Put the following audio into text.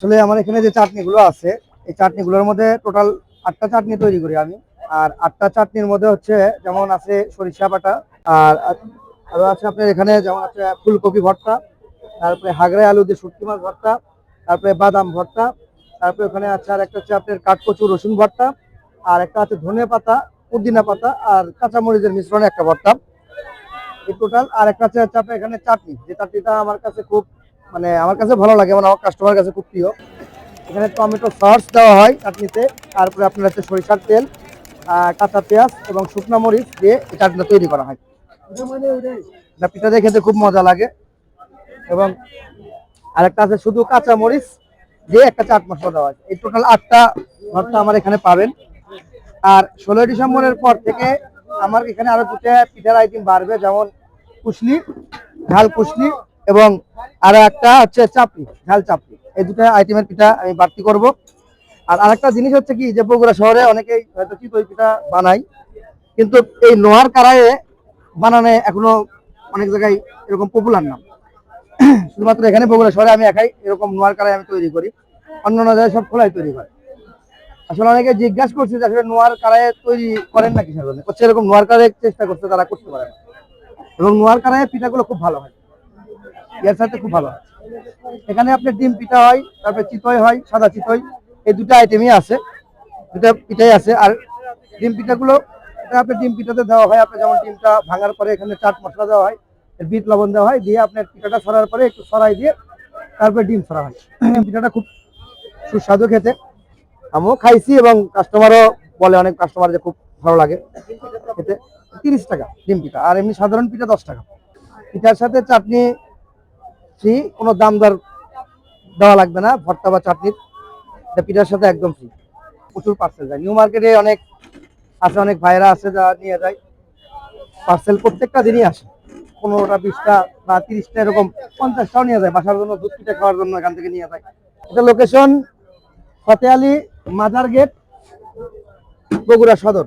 আসলে আমার এখানে যে চাটনিগুলো আছে, এই চাটনিগুলোর মধ্যে টোটাল ৮টা চাটনি তৈরি করি আমি। আর ৮টা চাটনির মধ্যে হচ্ছে যেমন আছে সরিষা বাটা, আর আরো আছে আপনার এখানে যেমন আছে ফুলকপি ভর্তা, তারপরে হাগড়াই আলু দিয়ে শুটকি মাছ ভর্তা, তারপরে বাদাম ভর্তা, তারপরে ওখানে আছে আর একটা হচ্ছে আপনার কাঠকচু রসুন ভর্তা, আর একটা আছে ধনে পাতা, পুদিনা পাতা আর কাঁচামরিচের মিশ্রণে একটা ভর্তা। এই টোটাল আর একটা আছে আপনার এখানে চাটনি, যে চাটনিটা আমার কাছে খুব মানে আমার কাছে ভালো লাগে, মানে আমার কাস্টমার কাছে খুব প্রিয়। এখানে টমেটো সস দেওয়া হয় চাটনিতে, তারপরে আপনার হচ্ছে সরিষার তেল, কাঁচা পেঁয়াজ এবং শুকনো মরিচ দিয়ে এই চাটনিটা তৈরি করা হয়। এটা পিঠা দিয়ে খেতে খুব মজা লাগে। এবং আরেকটা আছে শুধু কাঁচা মরিচ দিয়ে একটা চাট মশলা দেওয়া হয়। এই টোটাল 8টা ভর্তা আমার এখানে পাবেন। আর 16ই ডিসেম্বরের পর থেকে আমার এখানে আরো দুটো পিঠার আইটেম বাড়বে, যেমন কুশলি, ঝাল কুশলি, এবং আরো একটা হচ্ছে চাপড়ি, ঝাল চাপড়ি। এই দুটো আইটেমের পিঠা আমি বাড়তি করব। আর আরেকটা জিনিস হচ্ছে কি, যে বগুড়া শহরে অনেকেই হয়তো চিতই পিঠা বানায়, কিন্তু এই নোয়ার কারায়ে বানানো এখনো অনেক জায়গায় এরকম পপুলার না। শুধুমাত্র এখানে বগুড়া শহরে আমি একাই এরকম নোয়ার কারাই আমি তৈরি করি, অন্যান্য জায়গায় সব খোলাই তৈরি করে। আসলে অনেকে জিজ্ঞাসা করছে যে আসলে নোয়ার কারায়ে তৈরি করেন না কিসের জন্য, করছে এরকম নোয়ার কারায়ে চেষ্টা করছে, তারা করতে পারে না। এবং নোয়ার কারায়ে পিঠাগুলো খুব ভালো হয়, এর সাথে খুব ভালো হয়। এখানে আপনার ডিম পিঠা হয়, তারপরে চিতই হয়, সাদা চিতই, এই দুটো আইটেমই আছে, দুটা পিঠাই আছে। আর ডিম পিঠাগুলো আপনার ডিম পিঠাতে দেওয়া হয়, আপনার যেমন ডিমটা ভাঙার পরে এখানে চাট মশলা দেওয়া হয়, বিট লবণ দেওয়া হয়, দিয়ে আপনার পিঠাটা ছড়ার পরে একটু ছড়াই দিয়ে তারপরে ডিম ছড়া হয়। ডিম পিঠাটা খুব সুস্বাদু খেতে, আমিও খাইছি এবং কাস্টমারও বলে, অনেক কাস্টমার যে খুব ভালো লাগে খেতে। 30 টাকা ডিম পিঠা, আর এমনি সাধারণ পিঠা 10 টাকা। পিঠার সাথে চাটনি ফ্রি, কোনো দাম দর দেওয়া লাগবে না। ভর্তা বা চাটনির এটা পিঠার সাথে একদম ফ্রি। প্রচুর পার্সেল যায়, নিউ মার্কেটে অনেক আছে, অনেক ভাইরা আছে যা নিয়ে যায় পার্সেল, প্রত্যেকটা দিনই আসে। 15টা 20টা বা 30টা এরকম 50টাও নিয়ে যায় বাসার জন্য, দুধ পিঠা খাওয়ার জন্য এখান থেকে নিয়ে যায়। এটা লোকেশন ফতে আলী মাজার গেট, বগুড়া সদর।